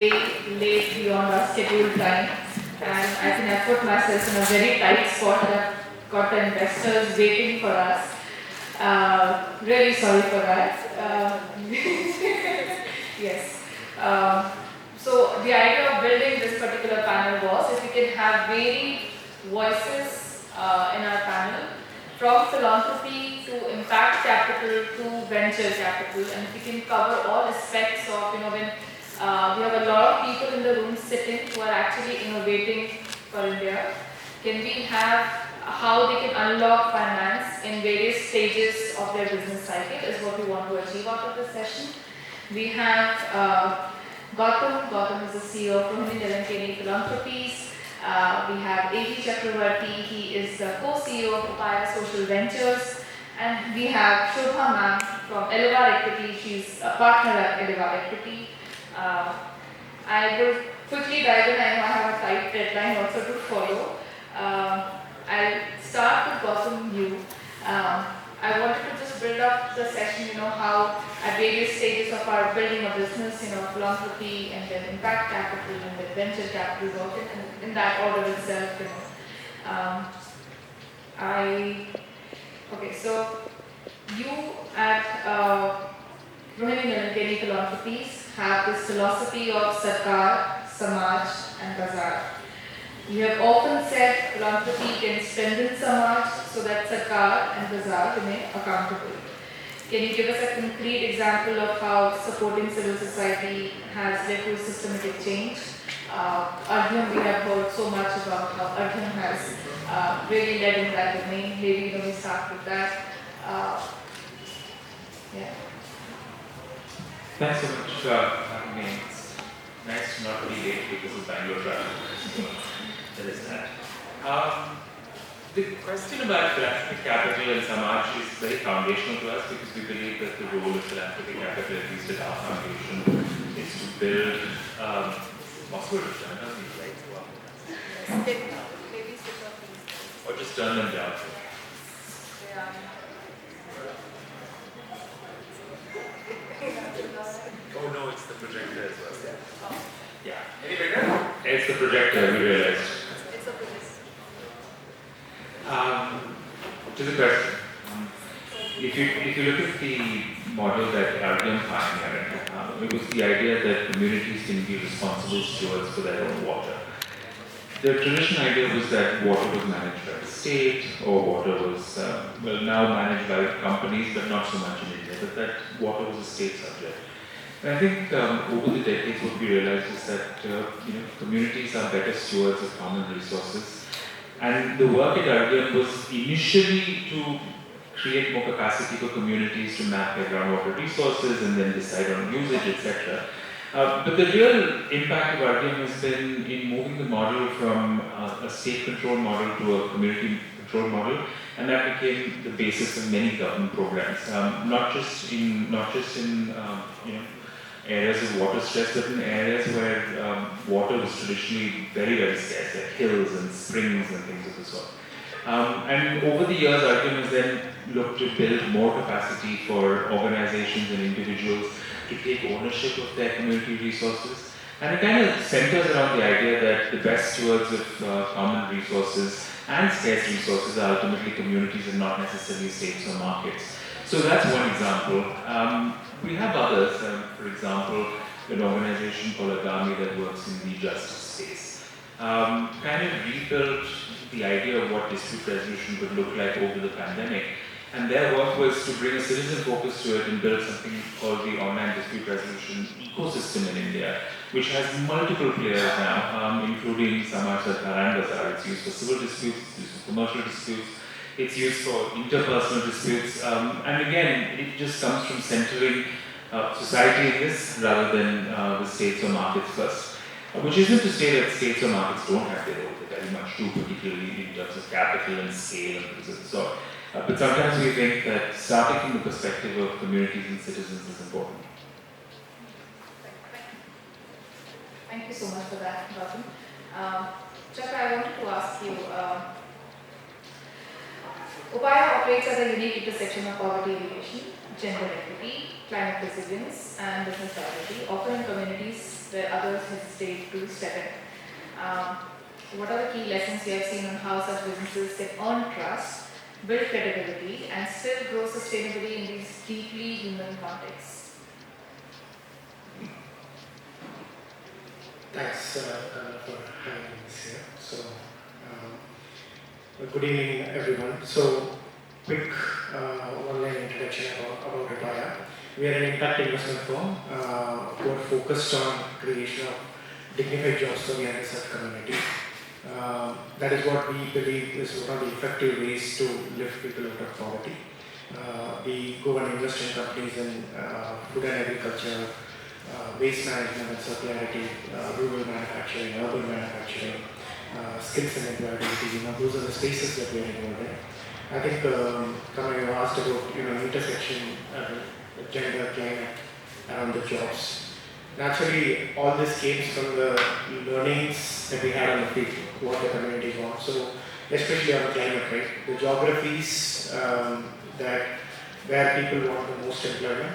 late beyond our scheduled time, and I think I've put myself in a very tight spot. I've got the investors waiting for us. Really sorry for that. Yes. So the idea of building this particular panel was if we can have varied voices in our panel, from philanthropy to impact capital to venture capital, and if we can cover all aspects of, when we have a lot of people in the room sitting who are actually innovating for India. Can we have how they can unlock finance in various stages of their business cycle is what we want to achieve out of this session. We have Gautam. Gautam is the CEO of Nilekani Philanthropies. We have Chakravarthy. He is the co-CEO of Upaya Social Ventures. And we have Shobha ma'am from Elevar Equity. She's a partner at Elevar Equity. I will quickly dive in. I know I have a tight deadline also to follow. I'll start with Gautam you. I wanted to just build up the session, how at various stages of our building a business, philanthropy and then impact capital and then venture capital work in that order itself, Okay, so you at Rohini Nilekani Philanthropies have this philosophy of Sarkar, Samaj and Bazaar. You have often said philanthropy can strengthen Samaj so that Sarkar and Bazaar remain accountable. Can you give us a concrete example of how supporting civil society has led to systematic change? Arjun, we have heard so much about how Arjun has really led in that domain. Maybe we start with that. Yeah. Thanks so much for having me. It's nice to not be late because of Bangalore traffic. So there is that. The question about philanthropic capital and Samaj is very foundational to us because we believe that the role of philanthropic capital, at least at our foundation, is to build possible return on these rights. Maybe switch off these. Or just turn them down. Yeah. Oh no, it's the projector as well. Oh. Yeah. Any bigger? It's the projector, we realized. It's a projector. To the question, if you look at the model that Arjun pioneered, it was the idea that communities can be responsible stewards for their own water. The traditional idea was that water was managed by the state, or water was, now managed by companies, but not so much in India, but that water was a state subject. And I think over the decades what we realized is that communities are better stewards of common resources. And the work at Arjun was initially to create more capacity for communities to map their groundwater resources and then decide on usage, etc. But the real impact of Arjun has been in moving the model from a state-controlled model to a community-controlled model, and that became the basis of many government programs, not just in areas of water stress, but in areas where water was traditionally very, very scarce, like hills and springs and things of the sort. And over the years, Arjun has then looked to build more capacity for organizations and individuals to take ownership of their community resources. And it kind of centers around the idea that the best stewards of common resources and scarce resources are ultimately communities and not necessarily states or markets. So that's one example. We have others, for example, an organization called Agami that works in the justice space. Kind of rebuilt the idea of what dispute resolution could look like over the pandemic. And their work was to bring a citizen focus to it and build something called the online dispute resolution ecosystem in India, which has multiple players now, including Samaj, Sarkar and Bazaar. It's used for civil disputes, it's used for commercial disputes, it's used for interpersonal disputes, and again, it just comes from centering society in this rather than the states or markets first. Which isn't to say that states or markets don't have their role, they very much do, particularly in terms of capital and scale and things of the sort. But sometimes we think that starting from the perspective of communities and citizens is important. Thank you so much for that, Gautam. Chakra, I wanted to ask you, Upaya operates as a unique intersection of poverty alleviation, gender equity, climate resilience, and business viability, often in communities where others hesitate to step in. What are the key lessons you have seen on how such businesses can earn trust, build credibility, and still grow sustainably in these deeply human contexts? Thanks, Kamna, for having us here. So, good evening, everyone. So, quick online introduction about Upaya. We are an impact investment firm who are focused on creation of dignified jobs for the underserved community. That is what we believe is one of the effective ways to lift people out of poverty. We go and invest in companies in food and agriculture, waste management and circularity, rural manufacturing, urban manufacturing, skills and employability. Those are the spaces that we are involved in. I think Kamna, you asked about intersection, gender, climate around the jobs. Naturally, all this came from the learnings that we had on the field, what the community wants. So, especially on climate, right? The geographies that where people want the most employment,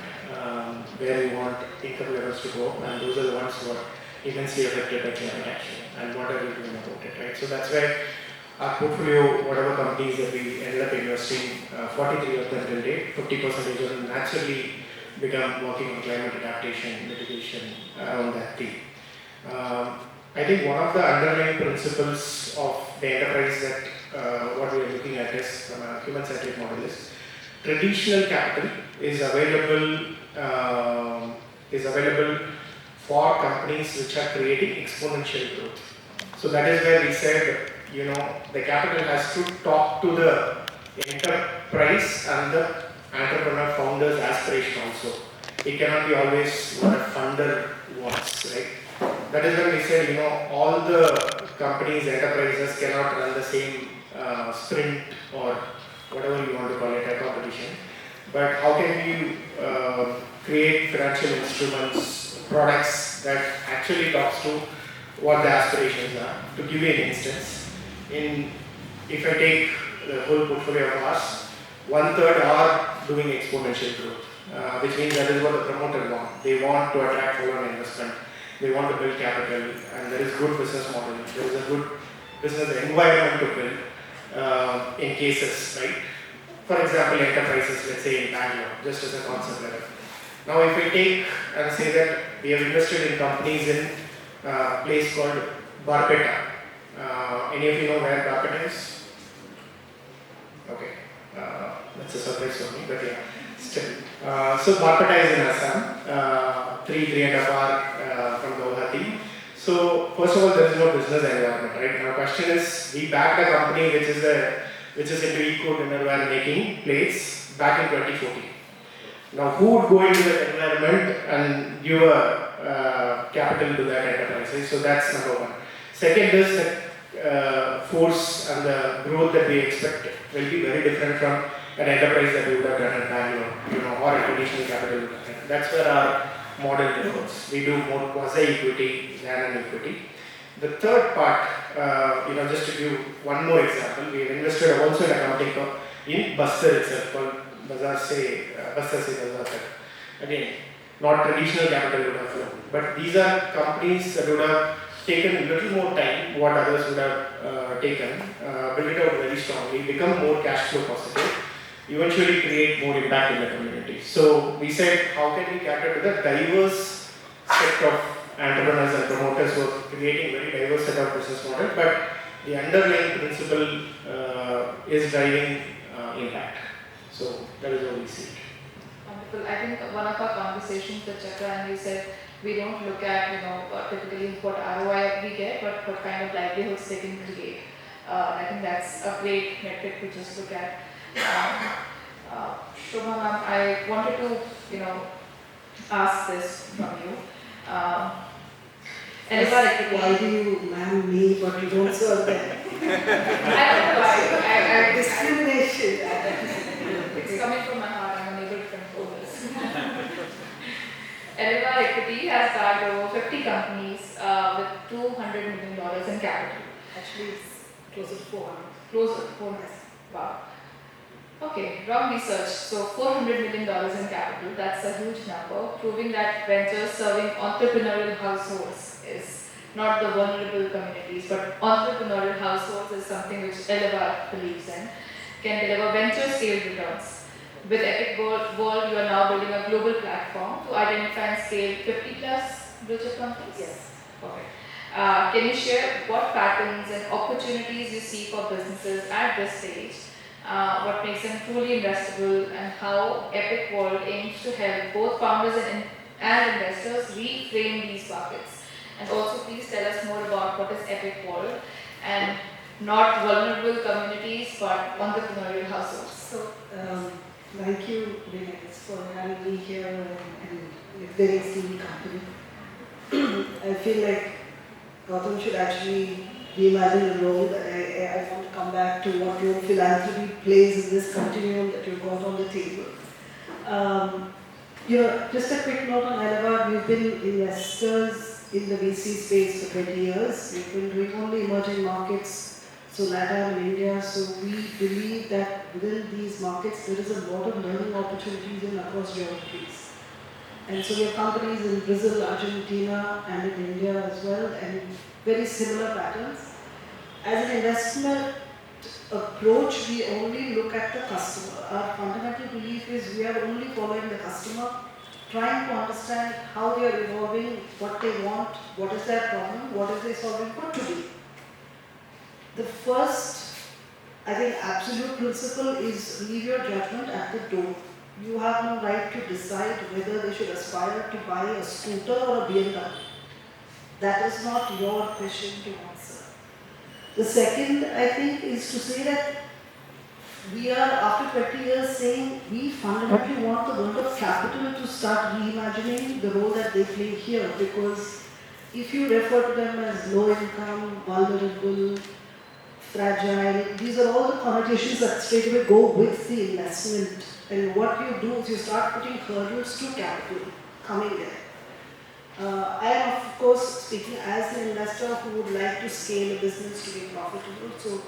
where we want income levels to go up, and those are the ones who are immensely affected by climate action. And what are we doing about it, right? So that's why our portfolio, whatever companies that we ended up investing, 43 of them till date, 50% of them naturally become working on climate adaptation, mitigation around that theme. I think one of the underlying principles of the enterprise that what we are looking at is from a human-centric model is traditional capital is available for companies which are creating exponential growth. So that is where we said, the capital has to talk to the enterprise and the entrepreneur founder's aspiration also. It cannot be always what a funder wants, right? That is when we said, all the companies, enterprises cannot run the same sprint or whatever you want to call it, a competition. But how can you create financial instruments, products that actually talks to what the aspirations are? To give you an instance, if I take the whole portfolio of ours, 1/3 are doing exponential growth, which means that is what the promoter want. They want to attract foreign investment, they want to build capital, and there is good business model, there is a good business environment to build in cases, right? For example, enterprises, let's say in Bangalore, just as a concept level. Now, if we take and say that we have invested in companies in a place called Barpeta. Any of you know where Barpeta is? Okay, that's a surprise for me, but yeah, still. So Barpeta is in Assam, 3.5 hours from Gautam. So first of all, there is no business environment, right? Now, question is, we backed a company which is into eco-dinnerware making plates back in 2014. Now, who would go into that environment and give a capital to that enterprise? So that's number one. Second is the force and the growth that we expect will be very different from an enterprise that we would have done in Bangalore, or a traditional capital would have done. That's where our model differs. We do more quasi-equity than an equity. The third part, just to give one more example, we have invested also in a company in Bastar itself called Bastar Se Bazar. Again, not traditional capital would have flown, but these are companies that would have taken a little more time, what others would have taken, build it out very strongly, become more cash flow positive, eventually create more impact in the community. So we said, how can we cater to the diverse set of entrepreneurs and promoters who are creating very diverse set of business models, but the underlying principle is driving impact. So that is how we see it. Wonderful. I think one of our conversations with Chakra, and you said we don't look at typically what ROI we get, but what kind of livelihoods they can create. I think that's a great metric to just look at. Shobha ma'am, I wanted to ask this from you. Elevar, why do you ma'am me but you don't serve them? I don't know why. Discrimination. It's coming from my heart. I'm unable to control this. Elevar Equity has backed over 50 companies with $200 million in capital. Actually, it's closer to 400. Closer to 400. Wow. Okay, wrong research. So $400 million in capital, that's a huge number, proving that ventures serving entrepreneurial households is not the vulnerable communities, but entrepreneurial households is something which Elevar believes in, can deliver venture scale returns. With Epic World, you are now building a global platform to identify and scale 50 plus blue chip companies? Yes. Perfect. Can you share what patterns and opportunities you see for businesses at this stage? What makes them truly investable, and how Epic World aims to help both founders and investors reframe these buckets. And also, please tell us more about what is Epic World and not vulnerable communities but entrepreneurial households. So, thank you, Venus, for having me here and a very esteemed company. I feel like Gautam should actually reimagine the role. I want to come back to what role philanthropy plays in this continuum that you've got on the table. Just a quick note on Elevar. We've been investors in the VC space for 20 years. We've been doing only emerging markets, so LATAM and India. So we believe that within these markets, there is a lot of learning opportunities in across geographies. And so we have companies in Brazil, Argentina, and in India as well, and very similar patterns. As an investment approach, we only look at the customer. Our fundamental belief is we are only following the customer, trying to understand how they are evolving, what they want, what is their problem, what is they solving for today. The first, I think, absolute principle is leave your judgment at the door. You have no right to decide whether they should aspire to buy a scooter or a BMW. That is not your question to answer. The second, I think, is to say that we are, after 20 years, saying we fundamentally want the world of capital to start reimagining the role that they play here, because if you refer to them as low income, vulnerable, fragile, these are all the connotations that straight away go with the investment. And what you do is you start putting hurdles to capital coming there. I am, of course, speaking as an investor who would like to scale a business to be profitable. So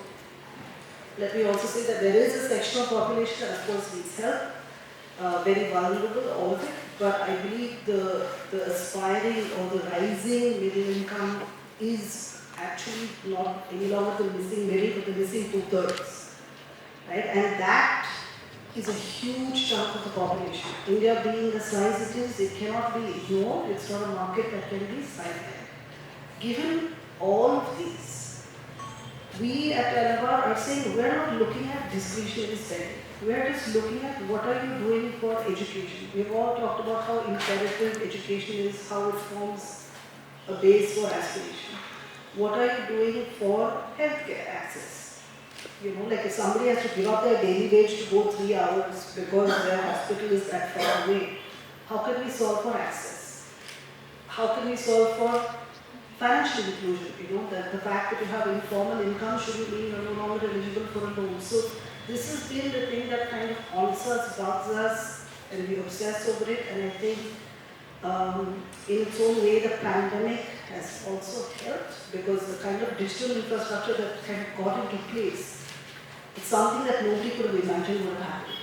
let me also say that there is a section of population that, of course, needs help, very vulnerable, all of it. But I believe the aspiring or the rising middle income is actually not any longer the missing middle, but the missing two-thirds. Right? And that is a huge chunk of the population. India being the size it is, it cannot be ignored. It's not a market that can be sidelined. Given all of these, we at Elevar are saying we're not looking at discretionary spending. We're just looking at what are you doing for education. We've all talked about how imperative education is, how it forms a base for aspiration. What are you doing for healthcare access? Like if somebody has to give up their daily wage to go 3 hours because their hospital is that far away, how can we solve for access? How can we solve for financial inclusion? The fact that you have informal income shouldn't mean you're no longer eligible for a loan. So this has been the thing that kind of haunts us, bugs us, and we obsess over it. And I think in its own way, the pandemic has also helped, because the kind of digital infrastructure that kind of got into place, it's something that nobody could have imagined would happen.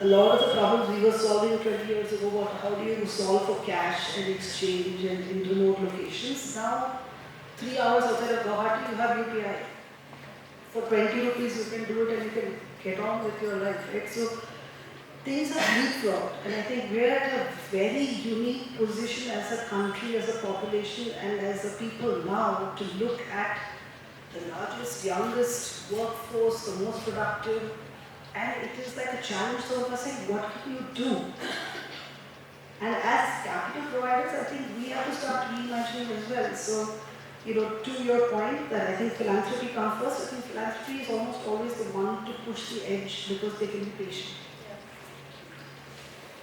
A lot of the problems we were solving 20 years ago about how do you solve for cash and exchange and in remote locations, now 3 hours outside of Guwahati you have UPI. For 20 rupees you can do it and you can get on with your life, right? So things are leapfrogged, and I think we're at a very unique position as a country, as a population, and as a people now to look at the largest, youngest workforce, the most productive, and it is like a challenge to us saying, what can you do? And as capital providers, I think we have to start reimagining as well. So, to your point that I think philanthropy comes first, I think philanthropy is almost always the one to push the edge because they can be patient.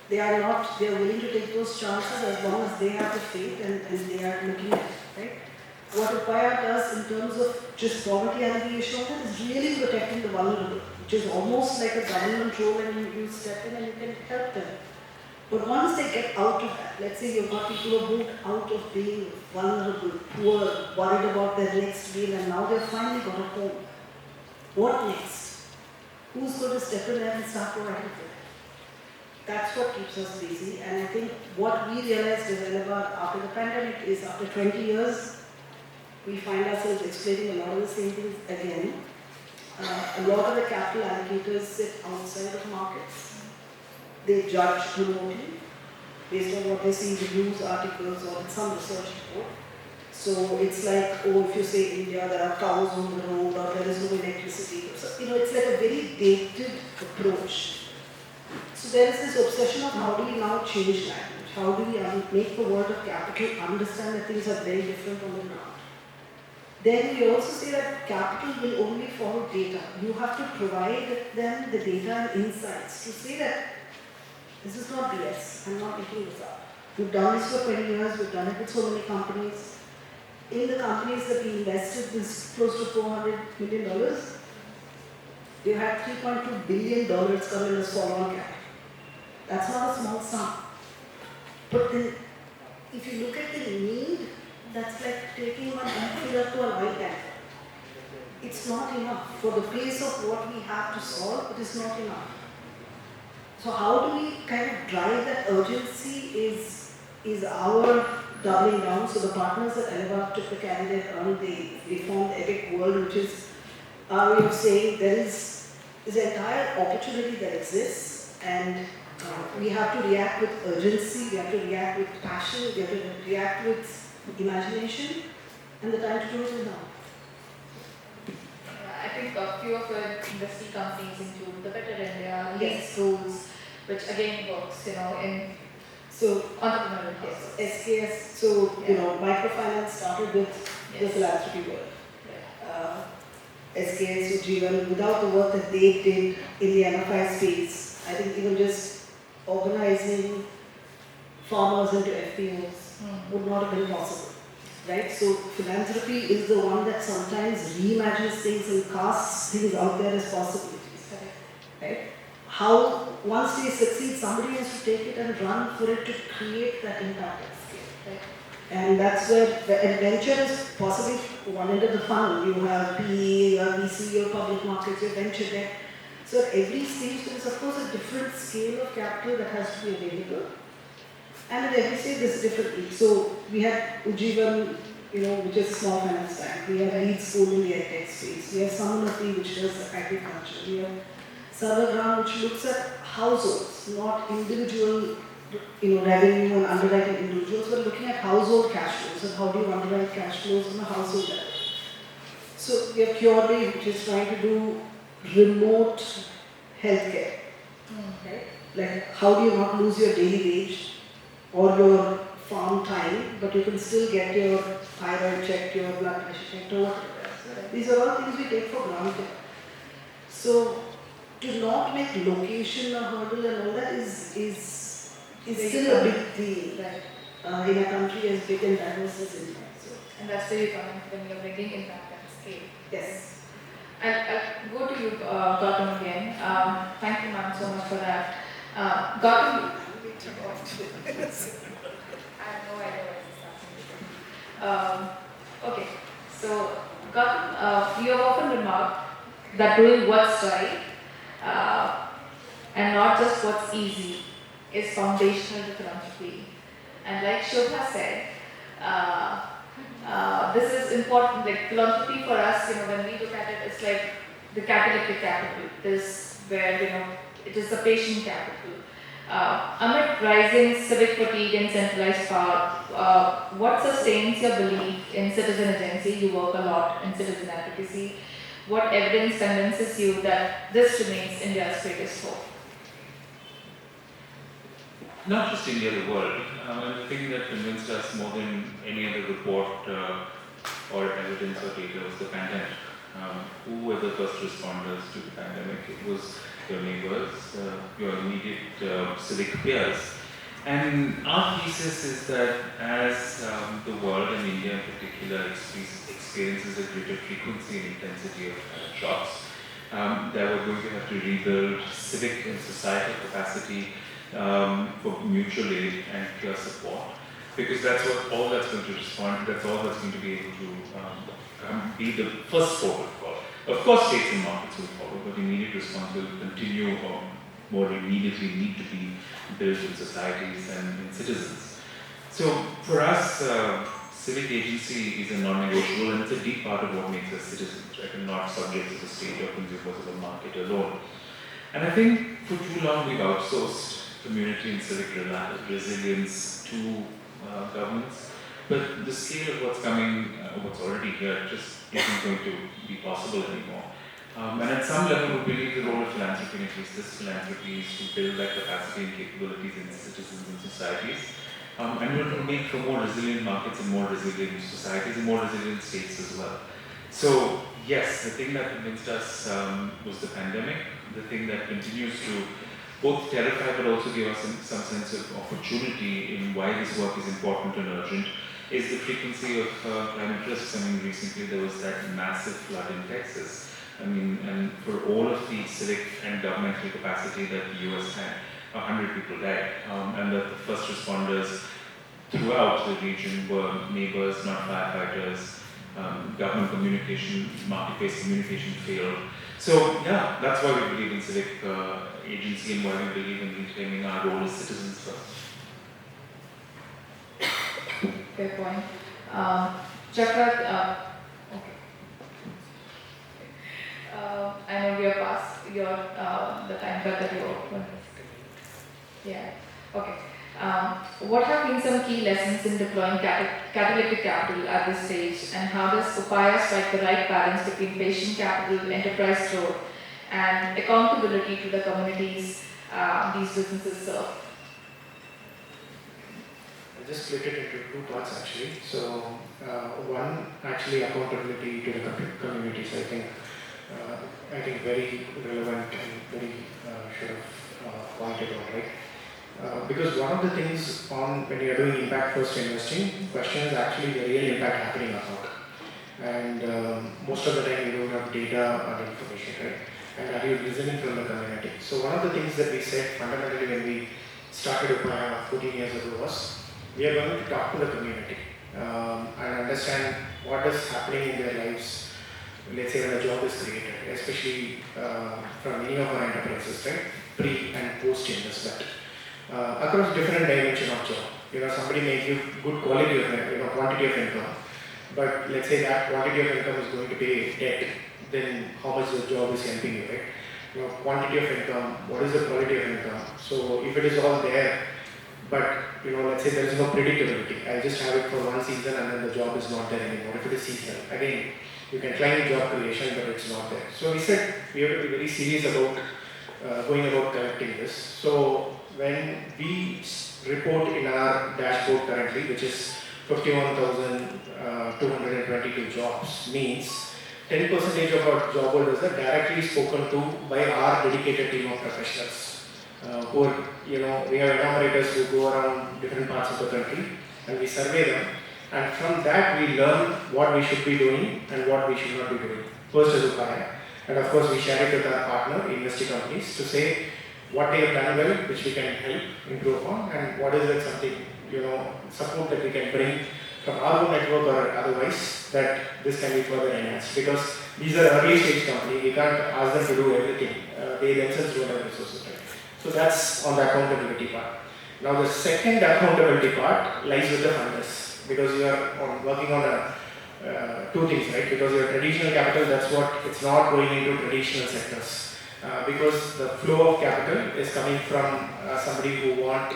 They are willing to take those chances as long as they have the faith and they are looking at it, right? What Upaya does in terms of just poverty alleviation is really protecting the vulnerable, which is almost like a government role, and you step in and you can help them. But once they get out of that, let's say you've got people who have moved out of being vulnerable, poor, worried about their next meal, and now they've finally got a home. What next? who's going to step in there and start providing for it? That's what keeps us busy. And I think what we realized as Elevar after the pandemic is after 20 years, we find ourselves explaining a lot of the same things again. A lot of the capital allocators sit outside of markets. They judge remotely based on what they see in the news articles or in some research report. So it's like, oh, if you say India, there are cows on the road or there is no electricity. So, it's like a very dated approach. So there is this obsession of how do we now change language? How do we make the world of capital understand that things are very different on the ground? Then we also say that capital will only follow data. You have to provide them the data and insights to say that this is not BS, I'm not making this up. We've done this for 20 years, we've done it with so many companies. In the companies that we invested this close to $400 million, we had $3.2 billion come in as follow-on capital. That's not a small sum. But then, if you look at the need, that's like taking one filler to an oil tank. It's not enough. For the pace of what we have to solve, it is not enough. So how do we kind of drive that urgency is our doubling down. So the partners at Elevar took the candidate around, they formed Epic World, which is our way of saying there is this entire opportunity that exists, and we have to react with urgency, we have to react with passion, we have to react with imagination, and the time to do it is now. I think a few of the industry companies include the Better India, Lead Schools, which again works, in entrepreneurial cases. SKS, so microfinance started with the philanthropy world. SKS, Ujjivan, without the work that they did in the MFI space, I think even just organizing farmers into FPOs would not have been possible, right? So philanthropy is the one that sometimes reimagines things and casts things out there as possibilities, right? How, once they succeed, somebody has to take it and run for it to create that impact at scale, right? And that's where the adventure is possibly one end of the funnel. You have PE, you have VC, your public markets, your venture debt. So at every stage there is of course a different scale of capital that has to be available. And at every stage there's differently. So we have Ujjivan, which is a small finance bank. We have Lead School in the EdTech space. We have Samanati, which does agriculture. We have Sarvagram, which looks at households, not individual revenue and underwriting individuals, but looking at household cash flows and how do you underwrite cash flows on a household level. So we have Purely, which is trying to do remote healthcare. Right? Like how do you not lose your daily wage or your farm time, but you can still get your thyroid checked, your blood pressure checked, or whatever. These are all things we take for granted. So to not make location a hurdle and all that is still a big deal, right? In a country as big and diverse as India. So. And that's very common when you're bringing impact at scale. Yes. I'll go to you, Gautam, again. Thank you, ma'am, so much for that. Gautam, I have no idea what this is happening. Okay, so Gautam, you have often remarked that doing what's right and not just what's easy is foundational to philanthropy. And like Shobha said, this is important. Like philanthropy for us, when we look at it, it's like the catalytic capital. This where it is the patient capital. Amid rising civic fatigue and centralized power, what sustains your belief in citizen agency? You work a lot in citizen advocacy. What evidence convinces you that this remains India's greatest hope? Not just India, the world. And the thing that convinced us more than any other report or evidence or data was the pandemic. Who were the first responders to the pandemic? It was your neighbors, your immediate civic peers. And our thesis is that as the world and India in particular experiences a greater frequency and intensity of shocks, that we're going to have to rebuild civic and societal capacity for mutual aid and peer support, because that's all that's going to respond, that's all that's going to be able to be the first port of call. Of course, states and markets will follow, but immediate response will continue or more immediately need to be built in societies and in citizens. So for us, civic agency is a non-negotiable, and it's a deep part of what makes us citizens, right? And not subject to the state or consumers of the market alone. And I think for too long we've outsourced community and civic resilience to governments. But the scale of what's coming, what's already here, just isn't going to be possible anymore. And at some level, we believe the role of philanthropy, and at least this philanthropy, is to build that capacity and capabilities in citizens and societies. And will make for more resilient markets and more resilient societies and more resilient states as well. So yes, the thing that convinced us was the pandemic. The thing that continues to both terrify but also give us some sense of opportunity in why this work is important and urgent is the frequency of climate risks. I mean, recently there was that massive flood in Texas. I mean, and for all of the civic and governmental capacity that the US had, 100 people died, and that the first responders throughout the region were neighbors, not firefighters. Government communication, market-based communication failed. So yeah, that's why we believe in civic agency and why we believe in reclaiming our role as citizens first. Fair point. Chakra, okay. I know we are past your the time that you opened. Yeah. Okay. What have been some key lessons in deploying catalytic capital at this stage, and how does Upaya strike the right balance between patient capital, enterprise growth, and accountability to the communities these businesses serve? I'll just split it into two parts actually. So one, actually accountability to the communities. I think very relevant and very sort of pointed out, right? Because one of the things when you are doing impact first investing, the question is actually the real impact happening or not. And most of the time you don't have data or information, right? And are you listening from the community? So one of the things that we said fundamentally when we started Upaya 14 years ago was, we are going to talk to the community and understand what is happening in their lives, let's say when a job is created, especially from any of our enterprises, right? Pre and post investment. Across different dimensions of job. Somebody may give good quality of, quantity of income, but let's say that quantity of income is going to pay debt, then how much the job is helping you, right? Quantity of income, what is the quality of income? So if it is all there, but let's say there is no predictability, I just have it for one season and then the job is not there anymore. If it is seasonal, again, you can claim job creation, but it's not there. So we said we have to be very serious about going about collecting this. So when we report in our dashboard currently, which is 51,222 jobs, means 10% of our job holders are directly spoken to by our dedicated team of professionals. Who are, we have enumerators who go around different parts of the country and we survey them. And from that we learn what we should be doing and what we should not be doing. First as Upaya. And of course we share it with our partner, investing companies, to say what they have done well, which we can help improve on, and what is it something, support that we can bring from our own network or otherwise, that this can be further enhanced. Because these are early stage companies, we can't ask them to do everything. They themselves don't have resources. Right? So that's on the accountability part. Now the second accountability part lies with the funders, because you are working on two things, right? Because your traditional capital, that's what, it's not going into traditional sectors. Because the flow of capital is coming from somebody who want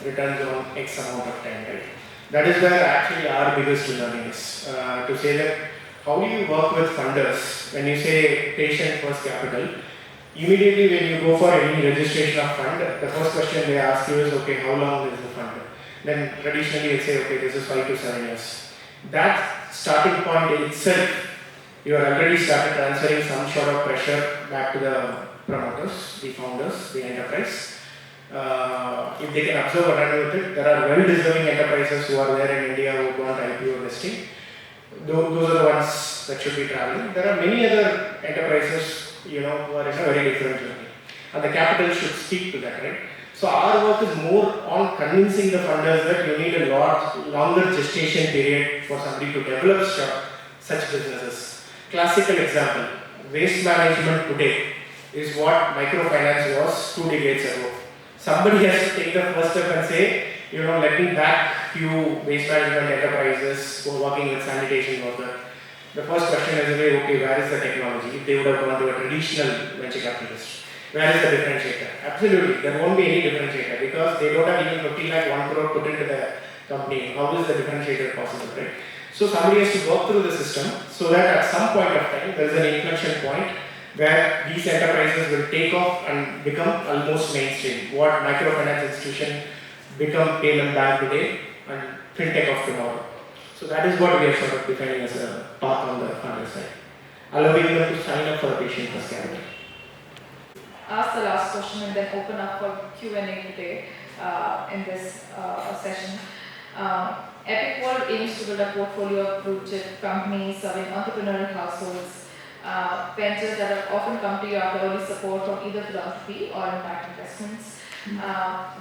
returns on X amount of time, right? That is where actually our biggest learning is. To say that, how do you work with funders? When you say patient first capital, immediately when you go for any registration of fund, the first question they ask you is, okay, how long is the fund? Then traditionally they say, okay, this is 5 to 7 years. That starting point in itself, you are already started transferring some sort of pressure back to the promoters, the founders, the enterprise. If they can observe and run with it, there are well-deserving enterprises who are there in India who want IPO listing. Those are the ones that should be traveling. There are many other enterprises, who are in a very different journey. And the capital should speak to that, right? So our work is more on convincing the funders that you need a lot longer gestation period for somebody to develop such businesses. Classical example, waste management today is what microfinance was 2 decades ago. Somebody has to take the first step and say, let me back few waste management enterprises who are working with sanitation worker. The first question is, okay, where is the technology? If they would have gone to a traditional venture capitalist, where is the differentiator? Absolutely, there won't be any differentiator because they don't have even 50 lakh, 1 crore put into the company. How is the differentiator possible, right? So somebody has to work through the system so that at some point of time, there is an inflection point where these enterprises will take off and become almost mainstream. What microfinance institution become payment bank today and fintech of tomorrow. So that is what we are sort of defining as a path on the funder side, allowing them to sign up for a patient first capital. Ask the last question and then open up for Q&A today in this session. Epic World aims to build a portfolio of blue-chip companies serving entrepreneurial households, ventures that have often come to you after early support from either philanthropy or impact investments.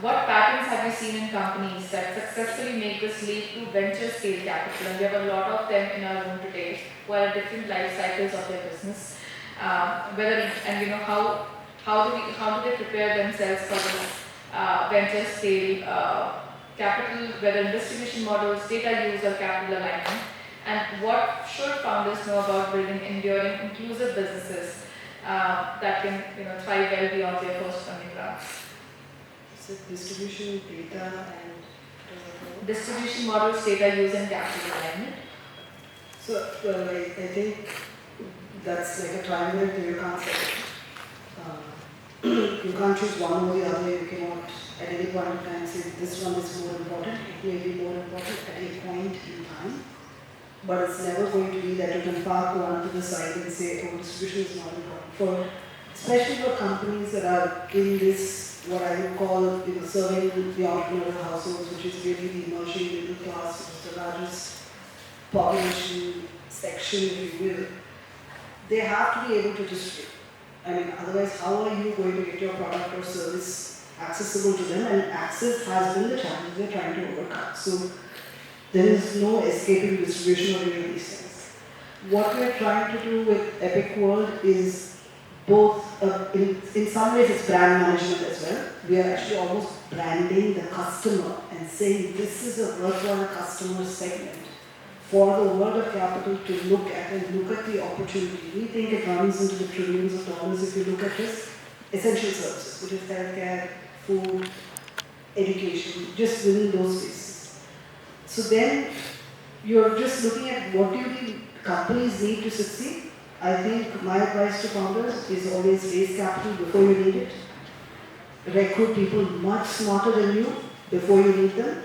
What patterns have you seen in companies that successfully make this leap to venture scale capital? And we have a lot of them in our room today who are at different life cycles of their business. How do they prepare themselves for this venture scale capital, whether in distribution models, data use, or capital alignment? And what should founders know about building enduring, inclusive businesses that can thrive well beyond their first funding rounds? So distribution, data, and Distribution models, data use, and capital alignment. So I think that's like a triangle that you can't say. You can't choose one or the other. You cannot at any point in time say this one is more important. It may be more important at a point in time. But it's never going to be that you can park one to the side and say, oh, distribution is not important. Especially for companies that are in this, what I would call, serving the entrepreneurial households, which is really the emerging middle class, which is the largest population section, if you will. They have to be able to distribute. Otherwise, how are you going to get your product or service accessible to them? And access has been the challenge they're trying to overcome. So there is no escaping distribution or any of these things. What we're trying to do with Epic World is both, in some ways it's brand management as well. We are actually almost branding the customer and saying this is a worthwhile customer segment for the world of capital to look at and look at the opportunity. We think it runs into the trillions of dollars if you look at this. Essential services, which is healthcare, food, education, just within those spaces. So then you're just looking at what do the companies need to succeed. I think my advice to founders is always raise capital before you need it. Recruit people much smarter than you before you need them.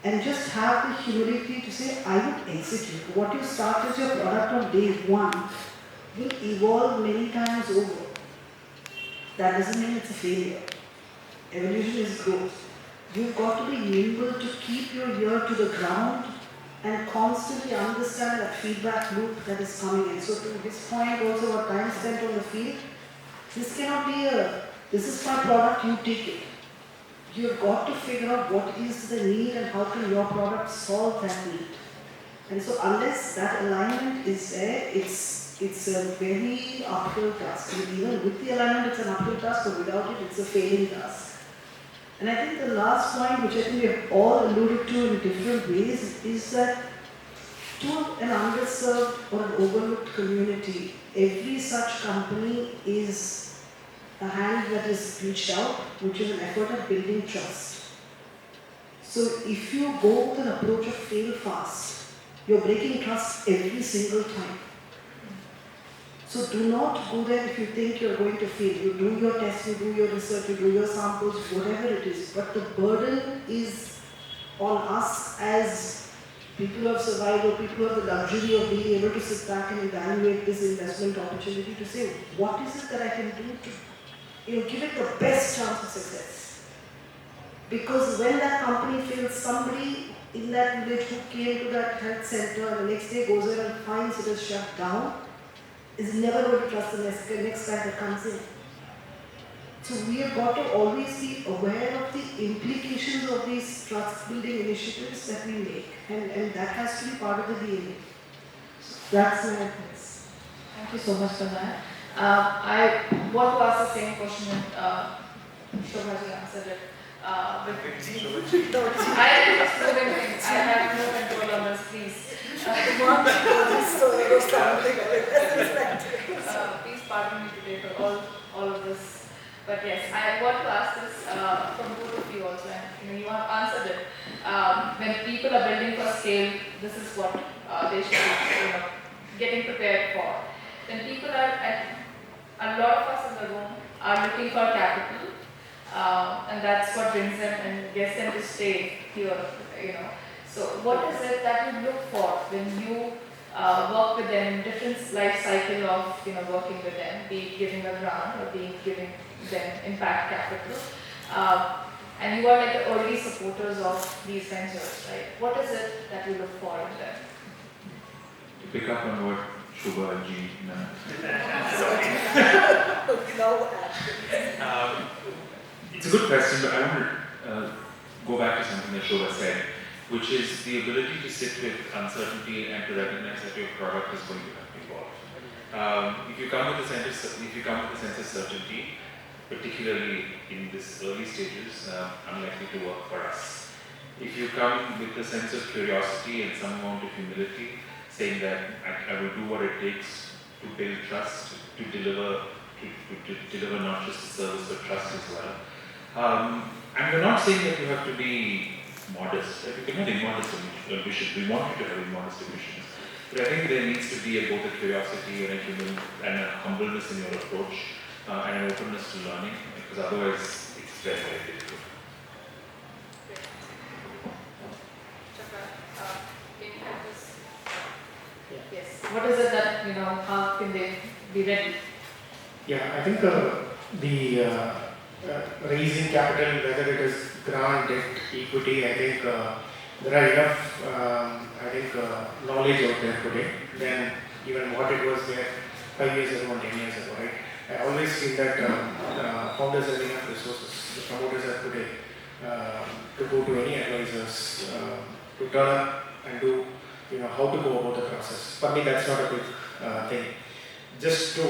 And just have the humility to say, I would execute. What you start as your product on day one will evolve many times over. That doesn't mean it's a failure. Evolution is growth. You've got to be nimble to keep your ear to the ground and constantly understand that feedback loop that is coming in. So to this point also, what time spent on the field, this cannot be this is my product, you take it. You've got to figure out what is the need and how can your product solve that need. And so unless that alignment is there, it's a very uphill task. And even with the alignment, it's an uphill task, but without it, it's a failing task. And I think the last point, which I think we have all alluded to in different ways, is that to an underserved or an overlooked community, every such company is a hand that is reached out, which is an effort at building trust. So if you go with an approach of fail fast, you're breaking trust every single time. So do not go there if you think you're going to fail. You do your tests, you do your research, you do your samples, whatever it is. But the burden is on us as people who have survived or people who have the luxury of being able to sit back and evaluate this investment opportunity to say, what is it that I can do to give it the best chance of success. Because when that company fails, somebody in that village who came to that health center and the next day goes there and finds it is shut down, is never going to trust the next guy that comes in. So we have got to always be aware of the implications of these trust building initiatives that we make. And that has to be part of the DNA. So that's my advice. Thank you so much for that. I want to ask the same question that Shobha ji answered it. I am just moving things. I have no control on this, please. Please pardon me today for all of this. But yes, I want to ask this from both of you also, and you have answered it. When people are building for scale, this is what they should be getting prepared for. When people are, a lot of us in the room are looking for capital, and that's what brings them and gets them to stay here. So what is it that you look for when you work with them in different life cycle of working with them, be it giving a grant or giving them impact capital, and you are like the early supporters of these ventures, right? What is it that you look for in them? To pick up on what Shobha ji it's a good question, but I want to go back to something that Shobha said, which is the ability to sit with uncertainty and to recognize that your product is going to have to evolve. If you come with a sense of certainty, particularly in this early stages, unlikely to work for us. If you come with a sense of curiosity and some amount of humility, saying that I will do what it takes to build trust, to deliver not just a service but trust as well. And we're not saying that you have to be modest. Right? You can have immodest ambitions. We want you to have immodest ambitions. But I think there needs to be both a curiosity and a humbleness in your approach and an openness to learning, because otherwise it's very, very difficult. Yes. What is it that, how can they be ready? Yeah, I think the raising capital, whether it is grant, debt, equity, I think there are enough, knowledge out there today than even what it was there 5 years ago and 10 years ago, right? I always feel that founders have enough resources, the promoters have today, to go to any advisors, to turn up and do how to go about the process. For me, that's not a big thing. Just to,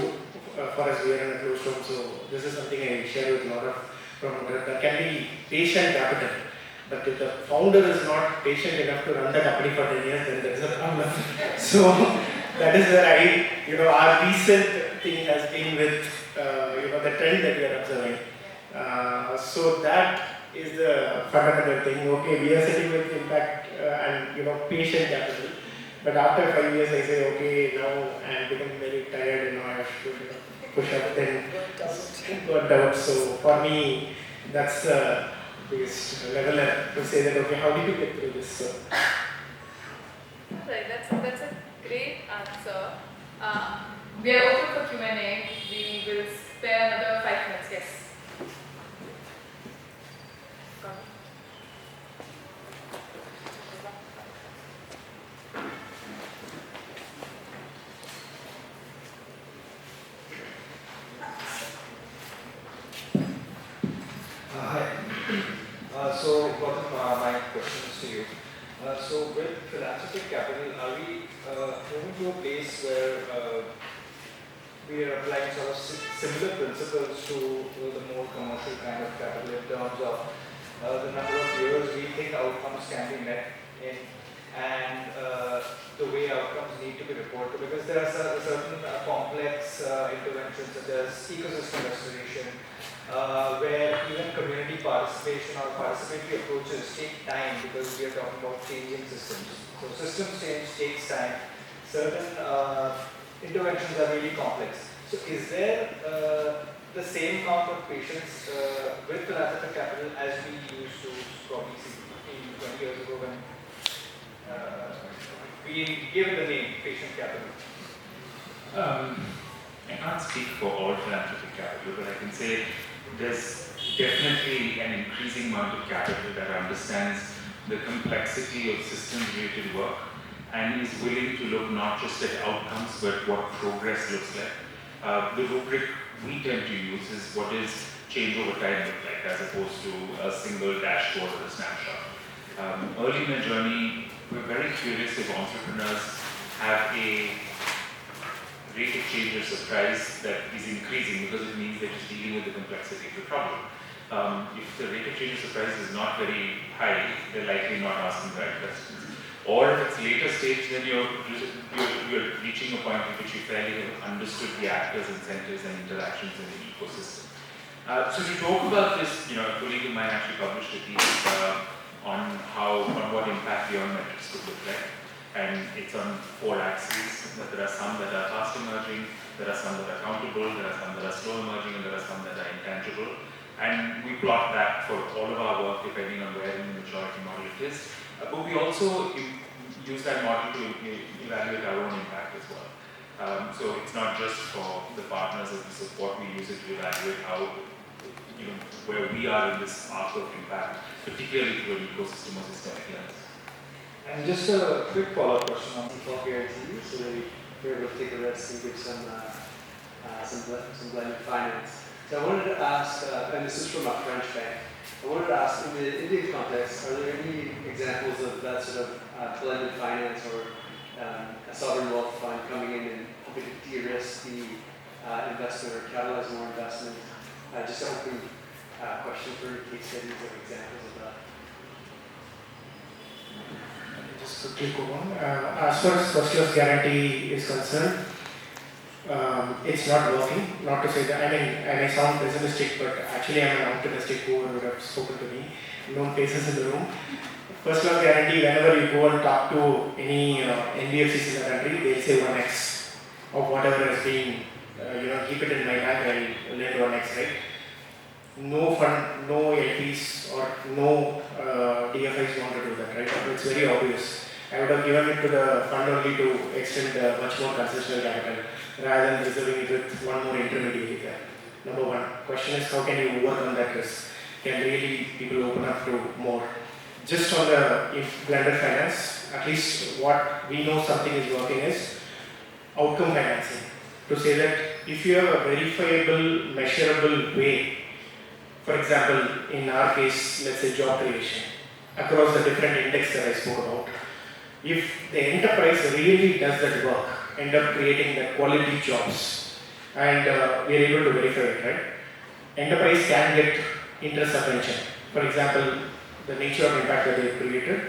for us, we are in a closed room, so this is something I share with a lot of promoters. There can be patient capital, but if the founder is not patient enough to run the company for 10 years, then there is a problem. So that is where our recent thing has been with, the trend that we are observing. So that is the fundamental thing. Okay, we are sitting with impact and patient capital, but after 5 years I say, okay, now I am becoming very tired and now I have to push up, then got out. So for me, that's the biggest leveler to say that, okay, how did you get through this? So. Right, that's a great answer. We are open for Q&A. We will spare another 5 minutes. Yes. Hi. So Gautam, my question is to you. So with philanthropic capital, are we moving to a place where we are applying sort of similar principles to the more commercial kind of capital in terms of the number of years we think outcomes can be met in, and the way outcomes need to be reported, because there are certain complex interventions such as ecosystem restoration, where even community participation or participatory approaches take time, because we are talking about changing systems. So systems change takes time. Certain interventions are really complex. So is there the same amount of patience with philanthropic capital as we used to probably see 15, 20 years ago when we gave it the name patient capital? I can't speak for all philanthropic capital, but I can say there's definitely an increasing amount of capital that understands the complexity of systems-related work and is willing to look not just at outcomes but what progress looks like. The rubric we tend to use is what is change over time look like, as opposed to a single dashboard or a snapshot. Early in the journey, we're very curious if entrepreneurs have a rate of change or surprise that is increasing because it means they're just dealing with the complexity of the problem. If the rate of change or surprise is not very high, they're likely not asking the right questions. Or if it's later stage, then you're reaching a point in which you fairly have understood the actors, incentives, and interactions in the ecosystem. So to talk about this, a colleague of mine actually published a piece on what impact beyond metrics could look like. And it's on 4 axes. That there are some that are fast emerging, there are some that are countable, there are some that are slow emerging, and there are some that are intangible. And we plot that for all of our work depending on where in the maturity model it is. But we also use that model to evaluate our own impact as well. So it's not just for the partners of the support, we use it to evaluate how, where we are in this arc of impact, particularly through an ecosystem or systemic lens. And just a quick follow-up question on default guarantees, so we're able to take a risk and give some blended finance. So I wanted to ask, and this is from a French bank, I wanted to ask, in the Indian context, are there any examples of that sort of blended finance or a sovereign wealth fund coming in and hoping to de-risk the investment or catalyze more investment? Just a open question for case studies or examples of that. Just quickly go on. As far as first loss guarantee is concerned, it's not working. Not to say that, I may sound pessimistic, but actually I'm an optimistic who would have spoken to me. Known faces in the room. First loss guarantee, whenever you go and talk to any NBFCs in the country, they'll say 1x of whatever is being, keep it in my bank, I'll lend 1x, right? No fund, no LPs or no DFIs want to do that, right? It's very obvious. I would have given it to the fund only to extend much more concessional capital rather than reserving it with one more intermediary there. Number one. Question is, how can you overcome that risk? Can really people open up to more? Just on the blended finance, at least what we know something is working is outcome financing. To say that if you have a verifiable, measurable way, for example, in our case, let's say job creation, across the different index that I spoke about, if the enterprise really does that work, end up creating the quality jobs, and we are able to verify it, right? Enterprise can get interest subvention. For example, the nature of impact that they have created,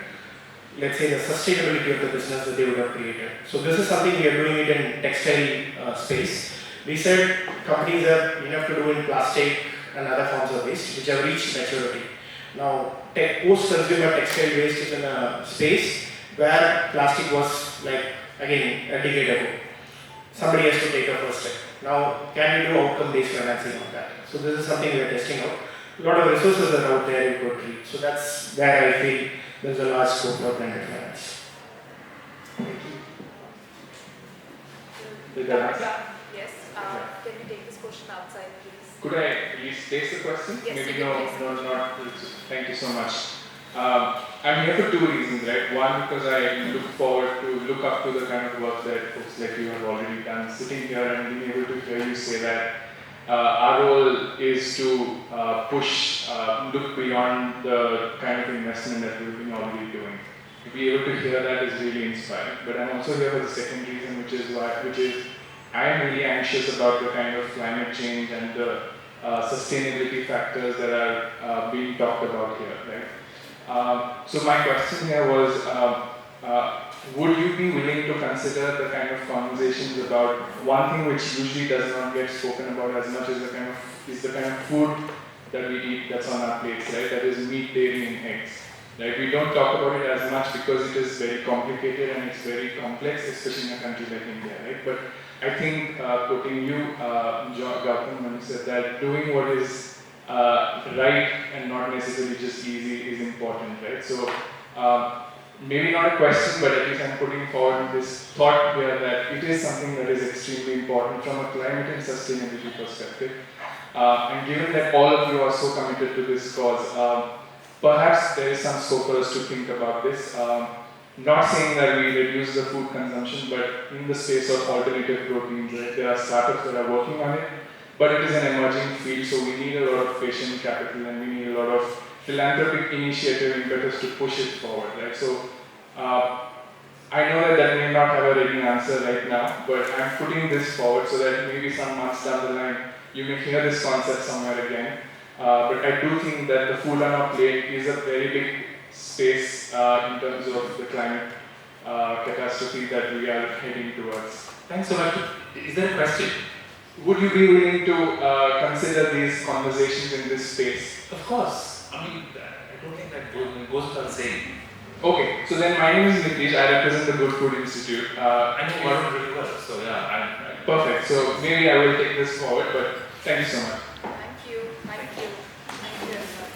let's say the sustainability of the business that they would have created. So this is something we are doing it in textile space. We said companies have enough to do in plastic and other forms of waste which have reached maturity. Now, post-consumer textile waste is in a space where plastic was again, a decade ago. Somebody has to take a first step. Now, can we do outcome-based financing on that? So this is something we are testing out. A lot of resources are out there you could treat. So that's where I feel there's a large scope for blended finance. Yes, can we take this question outside, please? Could I at least take the question? Yes, Maybe not. Thank you so much. I'm here for 2 reasons, right? One, because I look up to the kind of work that folks like you have already done, sitting here and being able to hear you say that our role is to look beyond the kind of investment that we've been already doing. To be able to hear that is really inspiring. But I'm also here for the second reason, which is I am really anxious about the kind of climate change and the sustainability factors that are being talked about here, right? So my question here was, would you be willing to consider the kind of conversations about one thing which usually does not get spoken about as much as the kind of food that we eat that's on our plates, right? That is meat, dairy, and eggs. Right? We don't talk about it as much because it is very complicated and it's very complex, especially in a country like India, right? But I think quoting you, Gautam, when you said that doing what is right and not necessarily just easy is important, right? So maybe not a question, but at least I'm putting forward this thought here that it is something that is extremely important from a climate and sustainability perspective. And given that all of you are so committed to this cause, perhaps there is some scope for us to think about this. Not saying that we reduce the food consumption, but in the space of alternative proteins, right? There are startups that are working on it, but it is an emerging field, so we need a lot of patient capital and we need a lot of philanthropic initiative impetus to push it forward, right? So I I know that that may not have a ready answer right now, but I'm putting this forward so that maybe some months down the line you may hear this concept somewhere again. But I do think that the food on our plate is a very big space in terms of the climate catastrophe that we are heading towards. Thanks so much. Is there a question? Would you be willing to consider these conversations in this space? Of course. I mean, I don't think that goes without saying. Okay, so then my name is Nitish, I represent the Good Food Institute. I know Gautam really well, so yeah. Perfect, so maybe I will take this forward, but thank you so much.